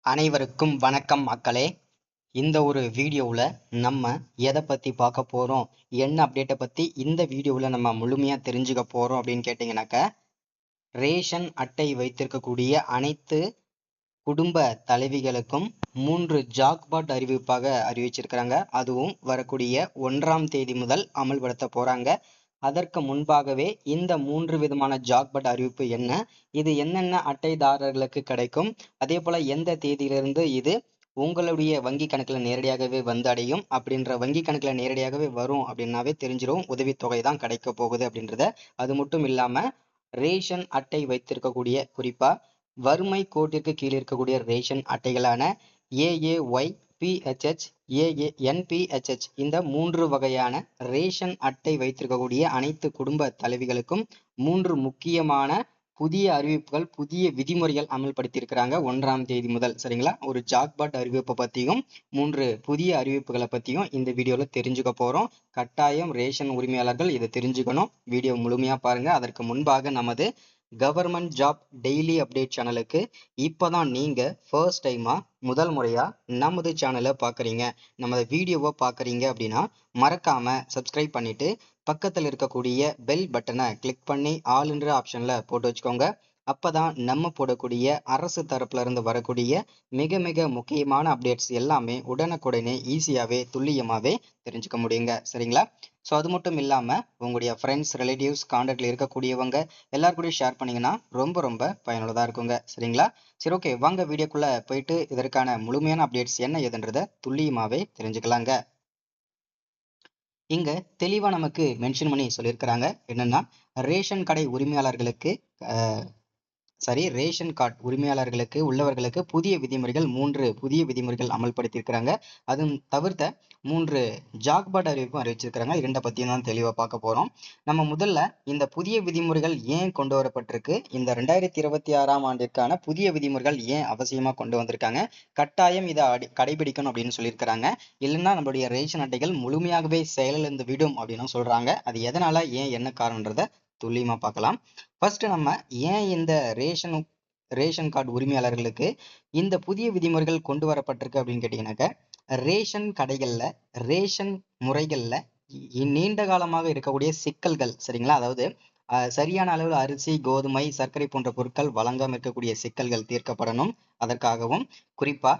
அனைவருக்கும் வணக்கம் மக்களே. இந்த ஒரு வீடியோவில் நம்ம எதை பற்றி பார்க்க போகிறோம், என்ன அப்டேட்டை பற்றி இந்த வீடியோவில் நம்ம முழுமையாக தெரிஞ்சுக்க போகிறோம் அப்படின்னு கேட்டிங்கனாக்கா, ரேஷன் அட்டை வைத்திருக்கக்கூடிய அனைத்து குடும்ப தலைவிகளுக்கும் 3 ஜாக்பாட் அறிவிப்பாக அறிவிச்சிருக்கிறாங்க. அதுவும் வரக்கூடிய 1ஆம் தேதி முதல் அமல்படுத்த போகிறாங்க. அதற்கு முன்பாகவே இந்த 3 விதமான ஜாக்பாட் அறிவிப்பு என்ன, இது என்னென்ன அட்டைதாரர்களுக்கு கிடைக்கும், அதே போல எந்த தேதியிலிருந்து இது உங்களுடைய வங்கி கணக்குல நேரடியாகவே வந்து அடையும், அப்படின்ற வங்கி கணக்குல நேரடியாகவே வரும் அப்படின்னாவே தெரிஞ்சிடும் உதவித்தொகை தான் கிடைக்க போகுது அப்படின்றத. அது மட்டும் இல்லாம ரேஷன் அட்டை வைத்திருக்கக்கூடிய, குறிப்பா வறுமை கோட்டிற்கு கீழே இருக்கக்கூடிய ரேஷன் அட்டைகளான ஏஏஒய், பிஹெச்ஹெச், என்பிஹெச்ஹெச் இந்த 3 வகையான ரேஷன் அட்டை வைத்திருக்கக்கூடிய அனைத்து குடும்ப தலைவிகளுக்கும் 3 முக்கியமான புதிய அறிவிப்புகள், புதிய விதிமுறைகள் அமல்படுத்தியிருக்கிறாங்க 1ஆம் தேதி முதல். சரிங்களா? ஒரு ஜாக்பாட் அறிவிப்பை பற்றியும் 3 புதிய அறிவிப்புகளை பற்றியும் இந்த வீடியோவில் தெரிஞ்சுக்க போகிறோம். கட்டாயம் ரேஷன் உரிமையாளர்கள் இதை தெரிஞ்சுக்கணும். வீடியோ முழுமையாக பாருங்க. அதற்கு முன்பாக நமது கவர்மெண்ட் ஜாப் டெய்லி அப்டேட் சேனலுக்கு இப்போதான் நீங்க ஃபர்ஸ்ட் டைமா முதல் முறையா நமது சேனலை பார்க்குறீங்க, நமது வீடியோவை பார்க்குறீங்க அப்படின்னா மறக்காம சப்ஸ்கிரைப் பண்ணிட்டு பக்கத்தில் இருக்கக்கூடிய பெல் பட்டனை கிளிக் பண்ணி ஆல்ன்ற ஆப்ஷன்ல போட்டு வச்சுக்கோங்க. அப்பதான் நம்ம போடக்கூடிய அரசு தரப்புல இருந்து வரக்கூடிய மிக மிக முக்கியமான அப்டேட்ஸ் எல்லாமே உடனுக்குடனே ஈஸியாவே துல்லியமாவே தெரிஞ்சுக்க முடியுங்க. சரிங்களா? ஸோ அது மட்டும் இல்லாம உங்களுடைய ஃப்ரெண்ட்ஸ், ரிலேட்டிவ்ஸ், கான்டாக்ட்ல இருக்கக்கூடியவங்க எல்லாருக்கூடயும் ஷேர் பண்ணீங்கன்னா ரொம்ப ரொம்ப பயனுள்ளதா இருக்குங்க. சரிங்களா? சரி, ஓகே, வாங்க வீடியோக்குள்ள போயிட்டு இதற்கான முழுமையான அப்டேட்ஸ் என்ன ஏதுன்றத துல்லியமாவே தெரிஞ்சுக்கலாங்க. இங்க தெளிவா நமக்கு மென்ஷன் பண்ணி சொல்லியிருக்கிறாங்க. என்னன்னா, ரேஷன் கடை உரிமையாளர்களுக்கு ரேஷன் கார்டு உரிமையாளர்களுக்கு உள்ளவர்களுக்கு புதிய விதிமுறைகள், 3 புதிய விதிமுறைகள் அமல்படுத்தியிருக்கிறாங்க. அதுவும் தவிர்த்த 3 ஜாக்பாட் அறிவிப்பும் அறிவிச்சிருக்கிறாங்க. 2 பத்தியும் தான் தெளிவா பார்க்க போறோம். நம்ம முதல்ல இந்த புதிய விதிமுறைகள் ஏன் கொண்டு வரப்பட்டிருக்கு, இந்த 2026ஆம் ஆண்டிற்கான புதிய விதிமுறைகள் ஏன் அவசியமா கொண்டு வந்திருக்காங்க, கட்டாயம் இதை கடைபிடிக்கணும் அப்படின்னு சொல்லியிருக்கிறாங்க. இல்லைன்னா நம்மளுடைய ரேஷன் அட்டைகள் முழுமையாகவே செயலிழந்து விடும் அப்படின்னு சொல்றாங்க. அது எதனால, ஏன், என்ன காரணம்ன்றத துல்லியமா பார்க்கலாம். ஃபர்ஸ்ட் நம்ம ஏன் இந்த ரேஷன் கார்டு உரிமையாளர்களுக்கு இந்த புதிய விதிமுறைகள் கொண்டு வரப்பட்டிருக்கு அப்படின்னு கேட்டீங்கன்னாக்க, ரேஷன் கடைகள்ல, ரேஷன் முறைகள்ல நீண்ட காலமாக இருக்கக்கூடிய சிக்கல்கள், சரிங்களா, அதாவது சரியான அளவில் அரிசி, கோதுமை, சர்க்கரை போன்ற பொருட்கள் வழங்காம இருக்கக்கூடிய சிக்கல்கள் தீர்க்கப்படணும். அதற்காகவும் குறிப்பா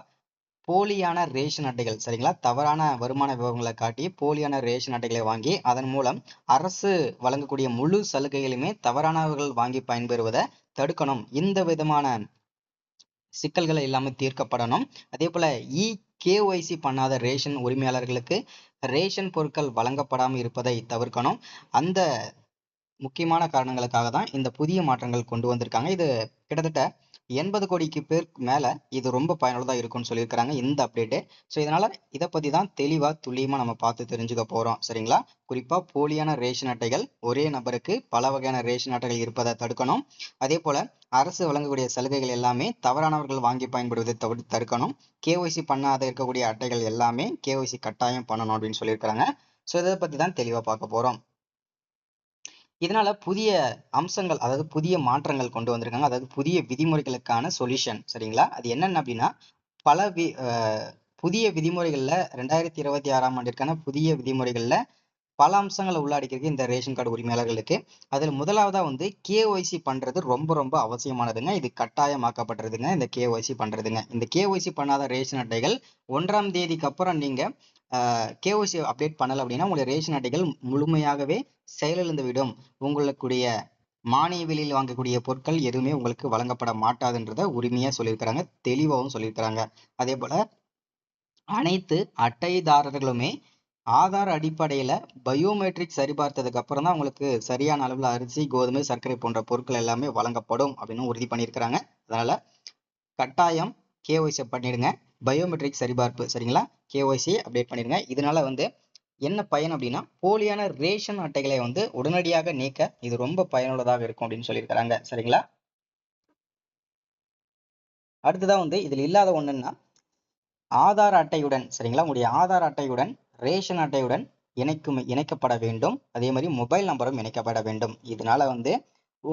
போலியான ரேஷன் அட்டைகள், சரிங்களா, தவறான வருமான விவரங்களை காட்டி போலியான ரேஷன் அட்டைகளை வாங்கி அதன் மூலம் அரசு வழங்கக்கூடிய முழு சலுகைகளுமே தவறானவர்கள் வாங்கி பயன்பெறுவதை தடுக்கணும். இந்த விதமான சிக்கல்களை எல்லாமே தீர்க்கப்படணும். அதே போல கேஒய்சி பண்ணாத ரேஷன் உரிமையாளர்களுக்கு ரேஷன் பொருட்கள் வழங்கப்படாமல் இருப்பதை தவிர்க்கணும். அந்த முக்கியமான காரணங்களுக்காக தான் இந்த புதிய மாற்றங்கள் கொண்டு வந்திருக்காங்க. இது கிட்டத்தட்ட 80 கோடிக்கு பேருக்கு மேல இது ரொம்ப பயனுள்ளதா இருக்கும்னு சொல்லியிருக்கிறாங்க இந்த அப்டேட்டு. ஸோ இதனால இதை பத்தி தான் தெளிவா துல்லியமா நம்ம பார்த்து தெரிஞ்சுக்க போறோம். சரிங்களா? குறிப்பா போலியான ரேஷன் அட்டைகள், ஒரே நபருக்கு பல வகையான ரேஷன் அட்டைகள் இருப்பதை தடுக்கணும். அதே போல அரசு வழங்கக்கூடிய சலுகைகள் எல்லாமே தவறானவர்கள் வாங்கி பயன்படுவதை தடுக்கணும். கேஒய்சி பண்ணாத இருக்கக்கூடிய அட்டைகள் எல்லாமே கேஒய்சி கட்டாயம் பண்ணணும் அப்படின்னு சொல்லியிருக்கிறாங்க. ஸோ இதை பத்தி தான் தெளிவா பார்க்க போறோம். இதனால புதிய அம்சங்கள், அதாவது புதிய மாற்றங்கள் கொண்டு வந்திருக்காங்க. அதாவது புதிய விதிமுறைகளுக்கான சொல்யூஷன். சரிங்களா? அது என்னென்ன அப்படின்னா, பல புதிய விதிமுறைகள்ல 2026ஆம் ஆண்டிற்கான புதிய விதிமுறைகள்ல பல அம்சங்களை உள்ளடக்கியிருக்கு இந்த ரேஷன் கார்டு உரிமையாளர்களுக்கு. அதில் முதலாவதா கேஒய்சி பண்றது ரொம்ப ரொம்ப அவசியமானதுங்க. இது கட்டாயமாக்கப்பட்டிருதுங்க இந்த கேஒய்சி பண்றதுங்க. இந்த கேஒய்சி பண்ணாத ரேஷன் அட்டைகள் 1ஆம் தேதிக்கு அப்புறம் நீங்க கேஒய்சி அப்டேட் பண்ணல அப்படின்னா உங்களுடைய ரேஷன் அட்டைகள் முழுமையாகவே செயலிழந்து விடும். உங்களுடைய மானிய விலையில் வாங்கக்கூடிய பொருட்கள் எதுவுமே உங்களுக்கு வழங்கப்பட மாட்டாதுன்றத உரிமையா சொல்லியிருக்கிறாங்க, தெளிவாகவும் சொல்லியிருக்கிறாங்க. அதே போல அனைத்து அட்டைதாரர்களுமே ஆதார் அடிப்படையில பயோமெட்ரிக் சரிபார்த்ததுக்கு அப்புறம் தான் உங்களுக்கு சரியான அளவுல அரிசி, கோதுமை, சர்க்கரை போன்ற பொருட்கள் எல்லாமே வழங்கப்படும் அப்படின்னு உறுதி பண்ணியிருக்கிறாங்க. அதனால கட்டாயம் கேஒய்சி பண்ணிடுங்க. பயோமெட்ரிக் சரிபார்ப்பு, சரிங்களா, கேஒய்சி அப்டேட் பண்ணிடுங்க. இதனால என்ன பயன் அப்படின்னா, போலியான ரேஷன் அட்டைகளை உடனடியாக நீக்க இது ரொம்ப பயனுள்ளதாக இருக்கும் அப்படின்னு சொல்லியிருக்கிறாங்க. சரிங்களா? அடுத்ததான் இதில் இல்லாத ஒண்ணுன்னா ஆதார் அட்டையுடன், சரிங்களா, உங்களுடைய ஆதார் அட்டையுடன் ரேஷன் அட்டையுடன் இணைக்கப்பட வேண்டும். அதே மாதிரி மொபைல் நம்பரும் இணைக்கப்பட வேண்டும். இதனால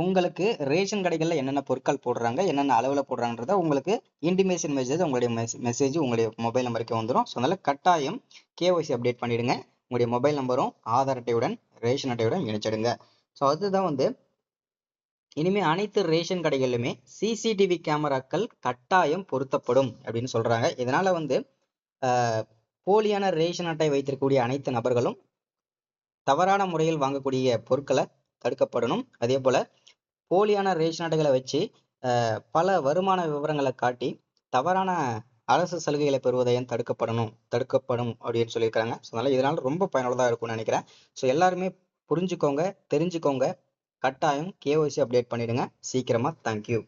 உங்களுக்கு ரேஷன் கடைகளில் என்னென்ன பொருட்கள் போடுறாங்க, என்னென்ன அளவில் போடுறாங்கன்றத உங்களுக்கு இன்டிமேஷன் மெசேஜ் உங்களுடைய மெசேஜ் உங்களுடைய மொபைல் நம்பருக்கு வந்துடும். ஸோ அதனால் கட்டாயம் கேஒய்சி அப்டேட் பண்ணிடுங்க. உங்களுடைய மொபைல் நம்பரும் ஆதார் அட்டையுடன் ரேஷன் அட்டையுடன் இணைச்சிடுங்க. ஸோ அதுதான் வந்து இனிமே அனைத்து ரேஷன் கடைகளிலுமே சிசிடிவி கேமராக்கள் கட்டாயம் பொருத்தப்படும் அப்படின்னு சொல்றாங்க. இதனால வந்து போலியான ரேஷன் அட்டை வைத்திருக்கக்கூடிய அனைத்து நபர்களும் தவறான முறையில் வாங்கக்கூடிய பொருட்களை தடுக்கப்படணும். அதே போல போலியான ரேஷன் அட்டைகளை வச்சு பல வருமான விவரங்களை காட்டி தவறான அரசு சலுகைகளை பெறுவதையும் தடுக்கப்படும் அப்படின்னு சொல்லியிருக்காங்க. ஸோ அதனால இதனால ரொம்ப பயனுள்ளதாக இருக்கும்னு நினைக்கிறேன். ஸோ எல்லாருமே புரிஞ்சுக்கோங்க, தெரிஞ்சுக்கோங்க. கட்டாயம் கேஒய்சி அப்டேட் பண்ணிடுங்க சீக்கிரமா. தேங்க்யூ.